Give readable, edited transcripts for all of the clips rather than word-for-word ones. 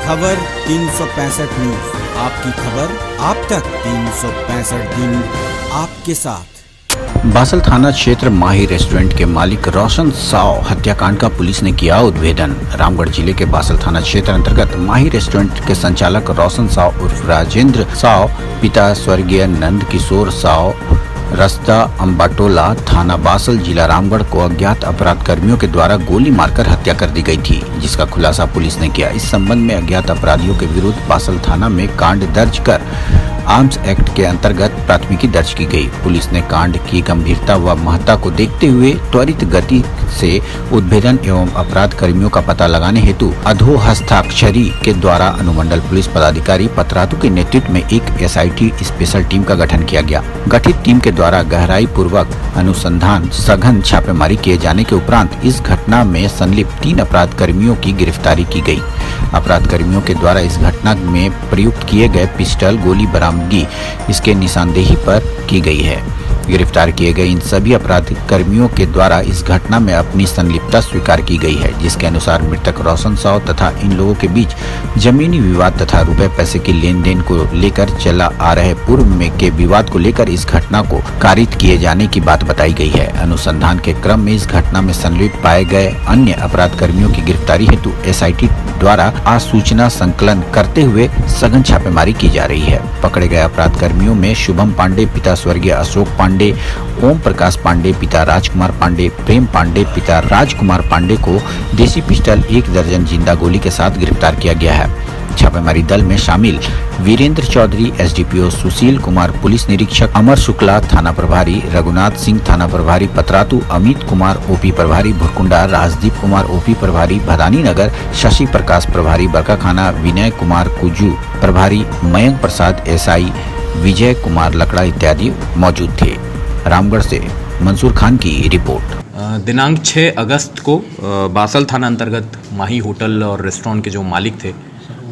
खबर 365 न्यूज, आपकी खबर आप तक 365 दिन आपके साथ। बासल थाना क्षेत्र माही रेस्टोरेंट के मालिक रोशन साव हत्याकांड का पुलिस ने किया उद्भेदन। रामगढ़ जिले के बासल थाना क्षेत्र अंतर्गत माही रेस्टोरेंट के संचालक रोशन साव उर्फ राजेंद्र साव, पिता स्वर्गीय नंद किशोर साव, रास्ता अम्बाटोला, थाना बासल, जिला रामगढ़ को अज्ञात अपराध कर्मियों के द्वारा गोली मारकर हत्या कर दी गई थी, जिसका खुलासा पुलिस ने किया। इस संबंध में अज्ञात अपराधियों के विरुद्ध बासल थाना में कांड दर्ज कर आर्म्स एक्ट के अंतर्गत प्राथमिकी दर्ज की गई। पुलिस ने कांड की गंभीरता व महत्ता को देखते हुए त्वरित गति से उद्भेदन एवं अपराध कर्मियों का पता लगाने हेतु अधोहस्ताक्षरी के द्वारा अनुमंडल पुलिस पदाधिकारी पतरातू के नेतृत्व में एक SIT स्पेशल टीम का गठन किया गया। गठित टीम के द्वारा गहराई पूर्वक अनुसंधान सघन छापेमारी किए जाने के उपरांत इस घटना में संलिप्त 3 अपराध कर्मियों की गिरफ्तारी की गई। अपराध कर्मियों के द्वारा इस घटना में प्रयुक्त किए गए पिस्टल, गोली बरामदगी इसके निशानदेही पर की गई है। गिरफ्तार किए गए इन सभी अपराध कर्मियों के द्वारा इस घटना में अपनी संलिप्तता स्वीकार की गई है, जिसके अनुसार मृतक रोशन साव तथा इन लोगों के बीच जमीनी विवाद तथा रुपए पैसे के लेन देन को लेकर चला आ रहे पूर्व में के विवाद को लेकर इस घटना को कारित किए जाने की बात बताई गई है। अनुसंधान के क्रम में इस घटना में संलिप्त पाए गए अन्य अपराध कर्मियों की गिरफ्तारी हेतु SIT द्वारा आसूचना संकलन करते हुए सघन छापेमारी की जा रही है। पकड़े गए अपराध कर्मियों में शुभम पांडे पिता स्वर्गीय अशोक पांडे, ओम प्रकाश पांडे पिता राजकुमार पांडे, प्रेम पांडे पिता राजकुमार पांडे को देसी पिस्टल 1 दर्जन जिंदा गोली के साथ गिरफ्तार किया गया है। छापेमारी दल में शामिल वीरेंद्र चौधरी, SDPO सुशील कुमार, पुलिस निरीक्षक अमर शुक्ला, थाना प्रभारी रघुनाथ सिंह, थाना प्रभारी पतरातू अमित कुमार, OP प्रभारी भुरकुंडा, राजदीप कुमार, OP प्रभारी भदानी नगर, शशि प्रकाश प्रभारी बरकाखाना, विनय कुमार कुजू प्रभारी, मयंक प्रसाद SI, विजय कुमार लकड़ा इत्यादि मौजूद थे। रामगढ़ से मंसूर खान की रिपोर्ट। दिनांक 6 अगस्त को बासल थाना अंतर्गत माही होटल और रेस्टोरेंट के जो मालिक थे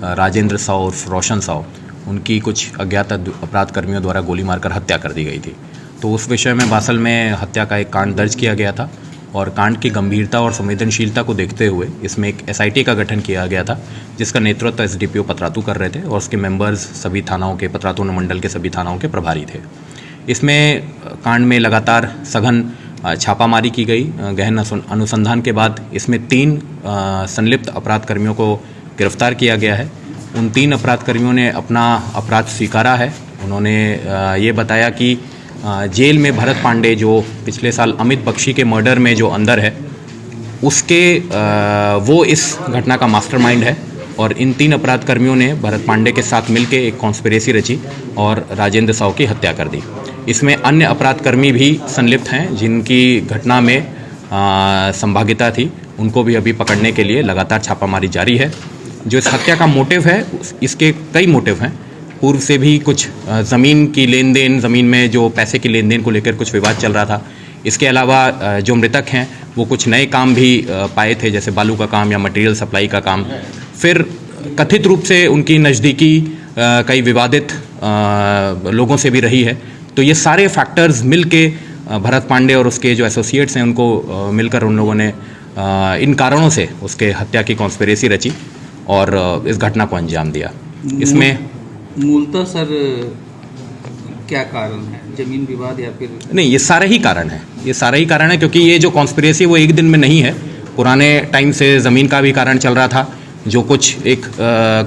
राजेंद्र साव और रोशन साव, उनकी कुछ अज्ञात अपराध कर्मियों द्वारा गोली मारकर हत्या कर दी गई थी। तो उस विषय में बासल में हत्या का एक कांड दर्ज किया गया था और कांड की गंभीरता और संवेदनशीलता को देखते हुए इसमें एक SIT का गठन किया गया था, जिसका नेतृत्व SDPO पतरातू कर रहे थे और उसके मेंबर्स सभी थानाओं के, पतरातू अनुमंडल के सभी थानाओं के प्रभारी थे। इसमें कांड में लगातार सघन छापामारी की गई। गहन अनुसंधान के बाद इसमें 3 संलिप्त अपराध कर्मियों को गिरफ्तार किया गया है। उन 3 अपराध कर्मियों ने अपना अपराध स्वीकारा है। उन्होंने ये बताया कि जेल में भरत पांडे, जो पिछले साल अमित बख्शी के मर्डर में जो अंदर है, उसके वो इस घटना का मास्टरमाइंड है और इन 3 अपराध कर्मियों ने भरत पांडे के साथ मिलकर एक कॉन्स्पिरेसी रची और राजेंद्र साव की हत्या कर दी। इसमें अन्य अपराध कर्मी भी संलिप्त हैं, जिनकी घटना में संभागिता थी। उनको भी अभी पकड़ने के लिए लगातार छापामारी जारी है। जो इस हत्या का मोटिव है, इसके कई मोटिव हैं। पूर्व से भी कुछ ज़मीन की लेन देन, ज़मीन में जो पैसे की लेन देन को लेकर कुछ विवाद चल रहा था। इसके अलावा जो मृतक हैं वो कुछ नए काम भी पाए थे, जैसे बालू का काम या मटेरियल सप्लाई का काम। फिर कथित रूप से उनकी नज़दीकी कई विवादित लोगों से भी रही है। तो ये सारे फैक्टर्स मिल के भरत पांडे और उसके जो एसोसिएट्स हैं उनको मिलकर उन लोगों ने इन कारणों से उसके हत्या की कॉन्स्पिरेसी रची और इस घटना को अंजाम दिया। इसमें मूलतः सर क्या कारण है? जमीन विवाद या फिर नहीं, ये सारे ही कारण है। ये सारे ही कारण है क्योंकि ये जो कॉन्स्पिरेसी वो एक दिन में नहीं है। पुराने टाइम से ज़मीन का भी कारण चल रहा था। जो कुछ एक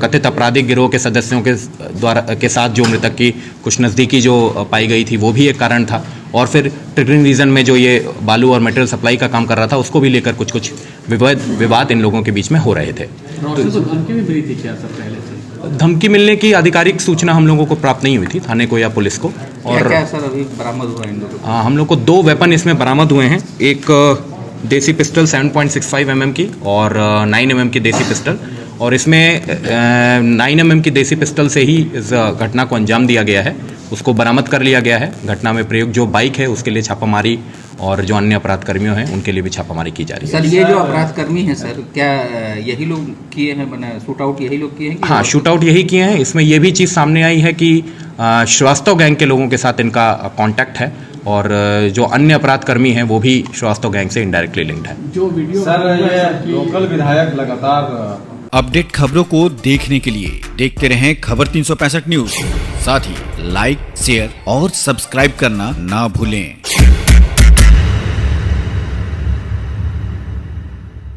कथित आपराधिक गिरोह के सदस्यों के द्वारा के साथ जो मृतक की कुछ नज़दीकी जो पाई गई थी, वो भी एक कारण था। और फिर ट्रिगरिंग रीजन में जो ये बालू और मटेरियल सप्लाई का काम कर रहा था, उसको भी लेकर कुछ कुछ विवाद इन लोगों के बीच में हो रहे थे। तो धमकी भी मिली थी क्या सर पहले से? धमकी मिलने की आधिकारिक सूचना हम लोगों को प्राप्त नहीं हुई थी, थाने को या पुलिस को। और क्या सर अभी बरामद हुआ इन लोगों को? हम लोग को 2 वेपन इसमें बरामद हुए हैं। एक देसी पिस्टल 7.65 mm की और 9 mm की देसी पिस्टल। और इसमें 9 mm की देसी पिस्टल से ही इस घटना को अंजाम दिया गया है। उसको बरामद कर लिया गया है। घटना में प्रयुक्त जो बाइक है उसके लिए छापामारी और जो अन्य अपराध कर्मियों हैं उनके लिए भी छापामारी की जा रही है। सर ये जो अपराध कर्मी हैं सर, क्या यही लोग किए हैं? बना शूट आउट यही लोग किए हैं? हाँ, शूट आउट यही किए हैं। इसमें यह भी चीज़ सामने आई है कि श्रीवास्तव गैंग के लोगों के साथ इनका कांटेक्ट है और जो अन्य अपराध कर्मी हैं वो भी श्रीवास्तव गैंग से इनडायरेक्टली लिंक्ड है। जो वीडियो सर, ये लोकल विधायक लगातार अपडेट खबरों को देखने के लिए देखते रहें खबर 365 न्यूज। साथ ही लाइक, शेयर और सब्सक्राइब करना ना भूलें।